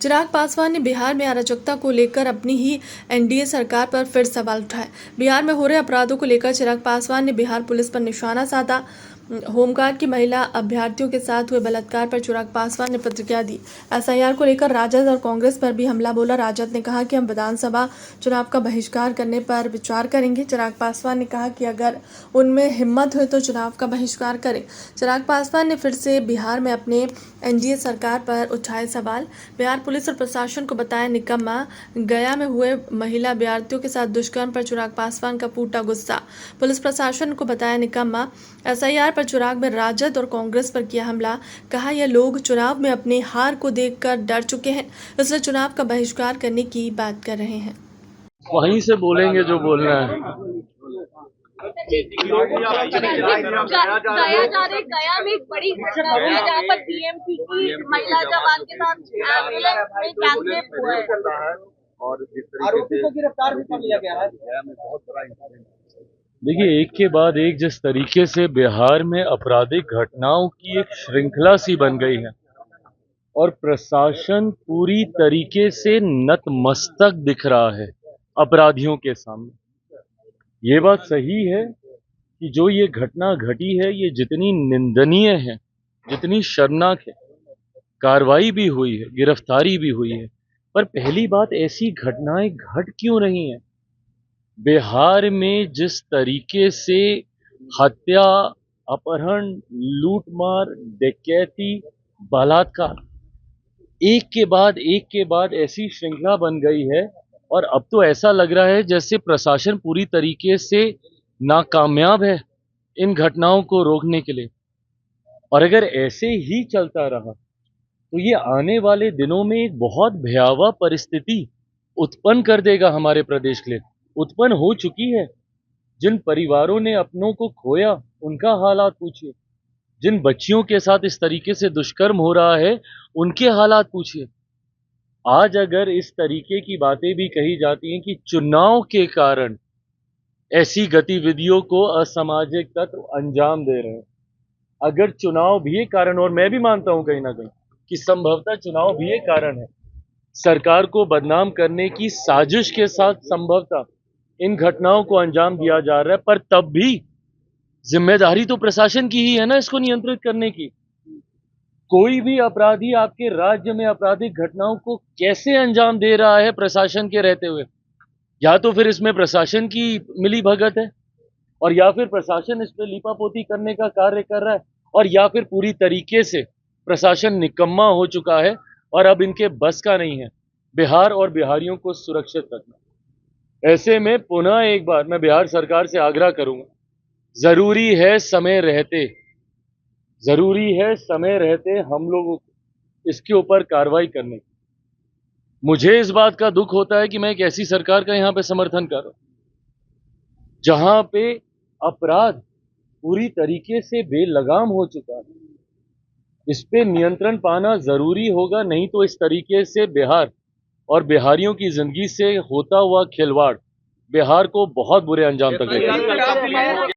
चिराग पासवान ने बिहार में अराजकता को लेकर अपनी ही एनडीए सरकार पर फिर सवाल उठाए। बिहार में हो रहे अपराधों को लेकर चिराग पासवान ने बिहार पुलिस पर निशाना साधा। होमगार्ड की महिला अभ्यर्थियों के साथ हुए बलात्कार पर चिराग पासवान ने प्रतिक्रिया दी। एसआईआर को लेकर राजद और कांग्रेस पर भी हमला बोला। राजद ने कहा कि हम विधानसभा चुनाव का बहिष्कार करने पर विचार करेंगे। चिराग पासवान ने कहा कि अगर उनमें हिम्मत हो तो चुनाव का बहिष्कार करें। चिराग पासवान ने फिर से बिहार में अपने एनडीए सरकार पर उठाए सवाल। बिहार पुलिस और प्रशासन को बताया निकम्मा। गया में हुए महिला अभ्यर्थियों के साथ दुष्कर्म पर चिराग पासवान का फूटा गुस्सा। पुलिस प्रशासन को बताया निकम्मा। एसआईआर पर चिराग में राजद और कांग्रेस पर किया हमला। कहा यह लोग चुनाव में अपनी हार को देखकर डर चुके हैं, इसलिए चुनाव का बहिष्कार करने की बात कर रहे हैं। वहीं से बोलेंगे जो बोलना है। गया में एक बड़ी घटना हुई जहाँ पर बीएमपी की महिला जवान के साथ एम्बुलेंस में गैंगरेप हुआ है और जिस तरीके से गिरफ्तार भी कर लिया गया है, बहुत बड़ा इंसिडेंट। देखिए, एक के बाद एक जिस तरीके से बिहार में आपराधिक घटनाओं की एक श्रृंखला सी बन गई है और प्रशासन पूरी तरीके से नतमस्तक दिख रहा है अपराधियों के सामने। ये बात सही है कि जो ये घटना घटी है ये जितनी निंदनीय है, जितनी शर्मनाक है, कार्रवाई भी हुई है, गिरफ्तारी भी हुई है, पर पहली बात ऐसी घटनाएं घट क्यों रही हैं? बिहार में जिस तरीके से हत्या, अपहरण, लूटमार, डकैती, बलात्कार एक के बाद ऐसी श्रृंखला बन गई है और अब तो ऐसा लग रहा है जैसे प्रशासन पूरी तरीके से नाकामयाब है इन घटनाओं को रोकने के लिए। और अगर ऐसे ही चलता रहा तो ये आने वाले दिनों में एक बहुत भयावह परिस्थिति उत्पन्न कर देगा हमारे प्रदेश के लिए। उत्पन्न हो चुकी है। जिन परिवारों ने अपनों को खोया उनका हालात पूछिए, जिन बच्चियों के साथ इस तरीके से दुष्कर्म हो रहा है उनके हालात पूछिए। आज अगर इस तरीके की बातें भी कही जाती हैं कि चुनाव के कारण ऐसी गतिविधियों को असामाजिक तत्व अंजाम दे रहे हैं, अगर चुनाव भी एक कारण, और मैं भी मानता हूं कहीं ना कहीं कि संभवतः चुनाव भी एक कारण है, सरकार को बदनाम करने की साजिश के साथ संभवतः इन घटनाओं को अंजाम दिया जा रहा है, पर तब भी जिम्मेदारी तो प्रशासन की ही है ना इसको नियंत्रित करने की। कोई भी अपराधी आपके राज्य में आपराधिक घटनाओं को कैसे अंजाम दे रहा है प्रशासन के रहते हुए? या तो फिर इसमें प्रशासन की मिली भगत है और या फिर प्रशासन इस पे लीपापोती करने का कार्य कर रहा है, और या फिर पूरी तरीके से प्रशासन निकम्मा हो चुका है और अब इनके बस का नहीं है बिहार और बिहारियों को सुरक्षित रखना। ऐसे में पुनः एक बार मैं बिहार सरकार से आग्रह करूंगा, जरूरी है समय रहते हम लोगों को इसके ऊपर कार्रवाई करने की। मुझे इस बात का दुख होता है कि मैं एक ऐसी सरकार का यहाँ पे समर्थन कर रहा हूं जहां पे अपराध पूरी तरीके से बेलगाम हो चुका है। इस पे नियंत्रण पाना जरूरी होगा, नहीं तो इस तरीके से बिहार और बिहारियों की जिंदगी से होता हुआ खिलवाड़ बिहार को बहुत बुरे अंजाम तक लेकर